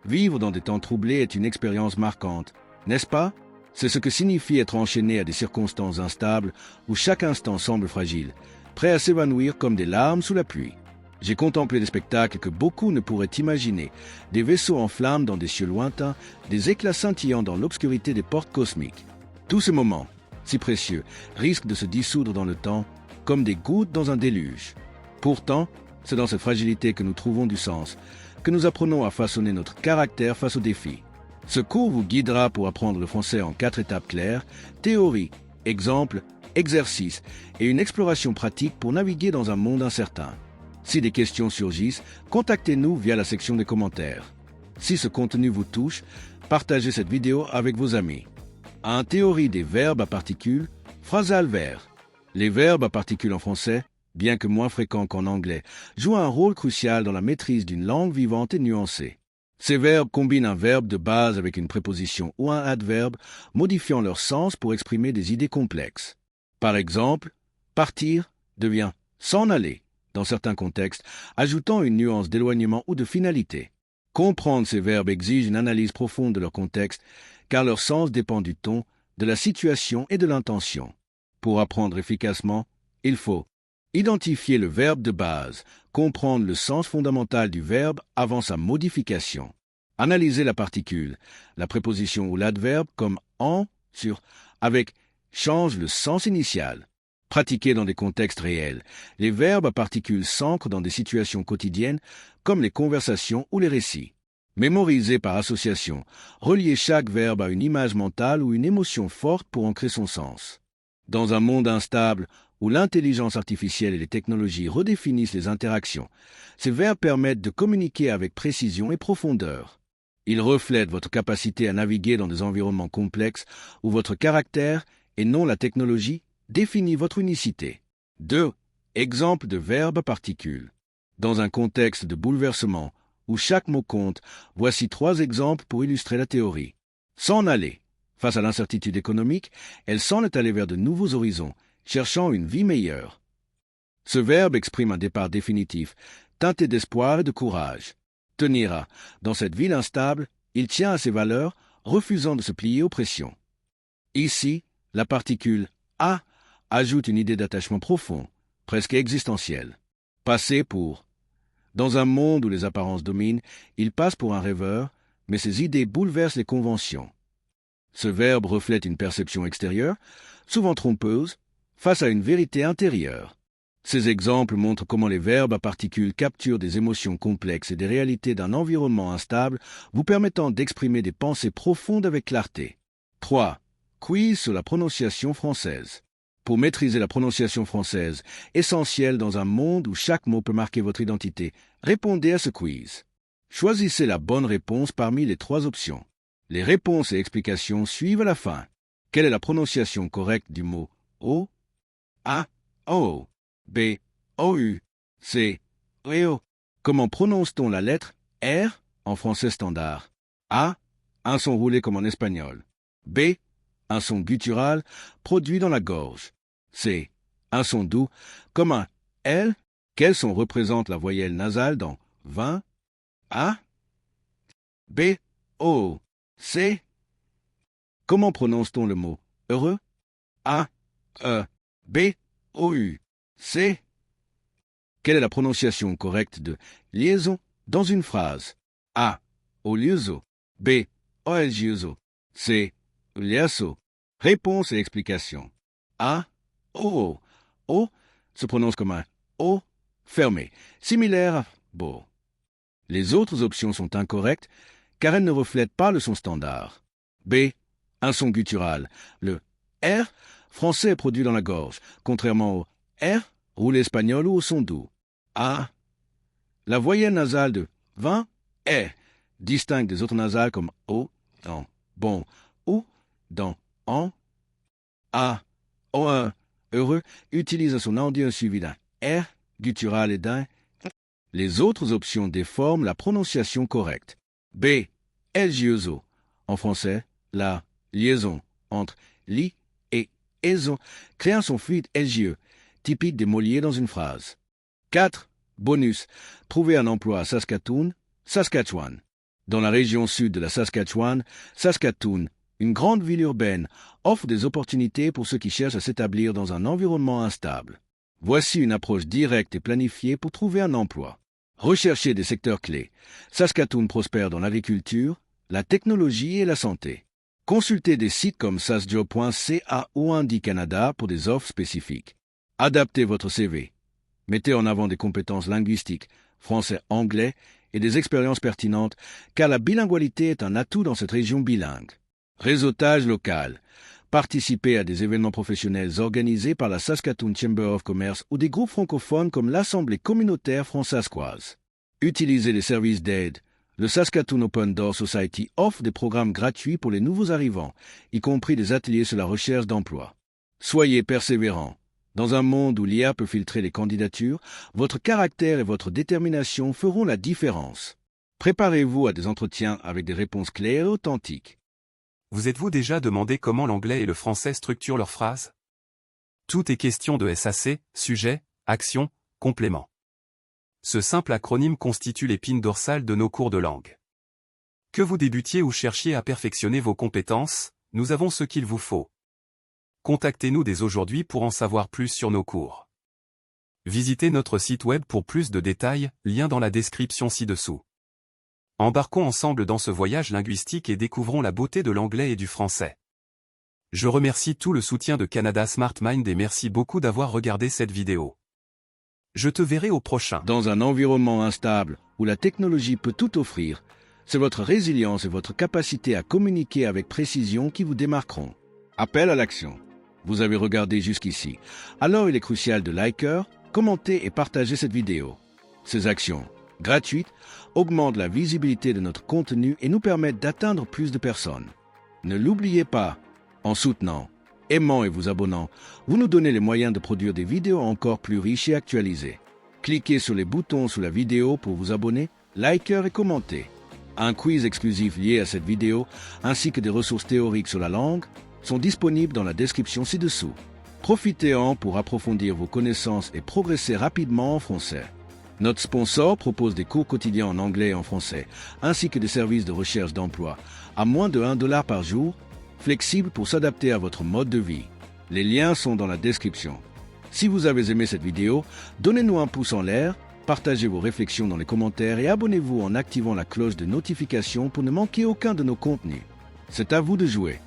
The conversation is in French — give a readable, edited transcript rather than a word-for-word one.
Vivre dans des temps troublés est une expérience marquante, n'est-ce pas? C'est ce que signifie être enchaîné à des circonstances instables où chaque instant semble fragile, prêt à s'évanouir comme des larmes sous la pluie. J'ai contemplé des spectacles que beaucoup ne pourraient imaginer, des vaisseaux en flammes dans des cieux lointains, des éclats scintillants dans l'obscurité des portes cosmiques. Tous ces moments, si précieux, risquent de se dissoudre dans le temps, comme des gouttes dans un déluge. Pourtant, c'est dans cette fragilité que nous trouvons du sens, que nous apprenons à façonner notre caractère face aux défis. Ce cours vous guidera pour apprendre le français en 4 étapes claires: théorie, exemple, exercice et une exploration pratique pour naviguer dans un monde incertain. Si des questions surgissent, contactez-nous via la section des commentaires. Si ce contenu vous touche, partagez cette vidéo avec vos amis. En théorie des verbes à particules, phrasal verbe. Les verbes à particules en français, bien que moins fréquents qu'en anglais, jouent un rôle crucial dans la maîtrise d'une langue vivante et nuancée. Ces verbes combinent un verbe de base avec une préposition ou un adverbe, modifiant leur sens pour exprimer des idées complexes. Par exemple, partir devient s'en aller dans certains contextes, ajoutant une nuance d'éloignement ou de finalité. Comprendre ces verbes exige une analyse profonde de leur contexte, car leur sens dépend du ton, de la situation et de l'intention. Pour apprendre efficacement, il faut identifier le verbe de base, comprendre le sens fondamental du verbe avant sa modification. Analyser la particule, la préposition ou l'adverbe comme en, sur, avec change le sens initial. Pratiquer dans des contextes réels. Les verbes à particules s'ancrent dans des situations quotidiennes comme les conversations ou les récits. Mémoriser par association. Relier chaque verbe à une image mentale ou une émotion forte pour ancrer son sens. Dans un monde instable, où l'intelligence artificielle et les technologies redéfinissent les interactions, ces verbes permettent de communiquer avec précision et profondeur. Ils reflètent votre capacité à naviguer dans des environnements complexes où votre caractère, et non la technologie, définit votre unicité. 2. Exemple de verbe à particules. Dans un contexte de bouleversement, où chaque mot compte, voici 3 exemples pour illustrer la théorie. S'en aller. Face à l'incertitude économique, elle s'en est allée vers de nouveaux horizons, cherchant une vie meilleure. Ce verbe exprime un départ définitif, teinté d'espoir et de courage. Tenir à. Dans cette ville instable, il tient à ses valeurs, refusant de se plier aux pressions. Ici, la particule « à » ajoute une idée d'attachement profond, presque existentiel. Passer pour. Dans un monde où les apparences dominent, il passe pour un rêveur, mais ses idées bouleversent les conventions. Ce verbe reflète une perception extérieure, souvent trompeuse, face à une vérité intérieure. Ces exemples montrent comment les verbes à particules capturent des émotions complexes et des réalités d'un environnement instable, vous permettant d'exprimer des pensées profondes avec clarté. 3. Quiz sur la prononciation française. Pour maîtriser la prononciation française, essentielle dans un monde où chaque mot peut marquer votre identité, répondez à ce quiz. Choisissez la bonne réponse parmi les 3 options. Les réponses et explications suivent à la fin. Quelle est la prononciation correcte du mot O, A, O, B, O-U, C, E-O? Comment prononce-t-on la lettre R en français standard? A, un son roulé comme en espagnol. B, un son guttural produit dans la gorge. C, un son doux comme un L. Quel son représente la voyelle nasale dans 20? A, B, O, C. Comment prononce-t-on le mot heureux? A, E, B, O, U, C. Quelle est la prononciation correcte de liaison dans une phrase? A, olioso. B, oelgioso. C, uliaso. Réponse et explication. A, O. O se prononce comme un O fermé, similaire à beau. Les autres options sont incorrectes car elles ne reflètent pas le son standard. B, un son guttural. Le R français est produit dans la gorge, contrairement au R roulé espagnol ou au son doux. A, la voyelle nasale de 20 est distingue des autres nasales comme O dans bon ou dans en. A, O1, heureux, utilise son endien suivi d'un R guttural et d'un. Les autres options déforment la prononciation correcte. B, elgioso. En français, la liaison entre li et eson crée un son fluide elgieux, typique des moliers dans une phrase. 4. Bonus. Trouver un emploi à Saskatoon, Saskatchewan. Dans la région sud de la Saskatchewan, Saskatoon, une grande ville urbaine, offre des opportunités pour ceux qui cherchent à s'établir dans un environnement instable. Voici une approche directe et planifiée pour trouver un emploi. Recherchez des secteurs clés. Saskatoon prospère dans l'agriculture, la technologie et la santé. Consultez des sites comme sasjob.ca ou Indeed Canada pour des offres spécifiques. Adaptez votre CV. Mettez en avant des compétences linguistiques, français-anglais, et des expériences pertinentes, car la bilingualité est un atout dans cette région bilingue. Réseautage local. Participez à des événements professionnels organisés par la Saskatoon Chamber of Commerce ou des groupes francophones comme l'Assemblée communautaire fransaskoise. Utilisez les services d'aide. Le Saskatoon Open Door Society offre des programmes gratuits pour les nouveaux arrivants, y compris des ateliers sur la recherche d'emploi. Soyez persévérants. Dans un monde où l'IA peut filtrer les candidatures, votre caractère et votre détermination feront la différence. Préparez-vous à des entretiens avec des réponses claires et authentiques. Vous êtes-vous déjà demandé comment l'anglais et le français structurent leurs phrases? Tout est question de SAC, sujet, action, complément. Ce simple acronyme constitue l'épine dorsale de nos cours de langue. Que vous débutiez ou cherchiez à perfectionner vos compétences, nous avons ce qu'il vous faut. Contactez-nous dès aujourd'hui pour en savoir plus sur nos cours. Visitez notre site web pour plus de détails, lien dans la description ci-dessous. Embarquons ensemble dans ce voyage linguistique et découvrons la beauté de l'anglais et du français. Je remercie tout le soutien de Canada Smart Mind et merci beaucoup d'avoir regardé cette vidéo. Je te verrai au prochain. Dans un environnement instable où la technologie peut tout offrir, c'est votre résilience et votre capacité à communiquer avec précision qui vous démarqueront. Appel à l'action. Vous avez regardé jusqu'ici. Alors il est crucial de liker, commenter et partager cette vidéo. Ces actions, gratuites, augmentent la visibilité de notre contenu et nous permettent d'atteindre plus de personnes. Ne l'oubliez pas, en soutenant, aimant et vous abonnant, vous nous donnez les moyens de produire des vidéos encore plus riches et actualisées. Cliquez sur les boutons sous la vidéo pour vous abonner, liker et commenter. Un quiz exclusif lié à cette vidéo, ainsi que des ressources théoriques sur la langue, sont disponibles dans la description ci-dessous. Profitez-en pour approfondir vos connaissances et progresser rapidement en français. Notre sponsor propose des cours quotidiens en anglais et en français, ainsi que des services de recherche d'emploi, à moins de $1 par jour, flexibles pour s'adapter à votre mode de vie. Les liens sont dans la description. Si vous avez aimé cette vidéo, donnez-nous un pouce en l'air, partagez vos réflexions dans les commentaires et abonnez-vous en activant la cloche de notification pour ne manquer aucun de nos contenus. C'est à vous de jouer.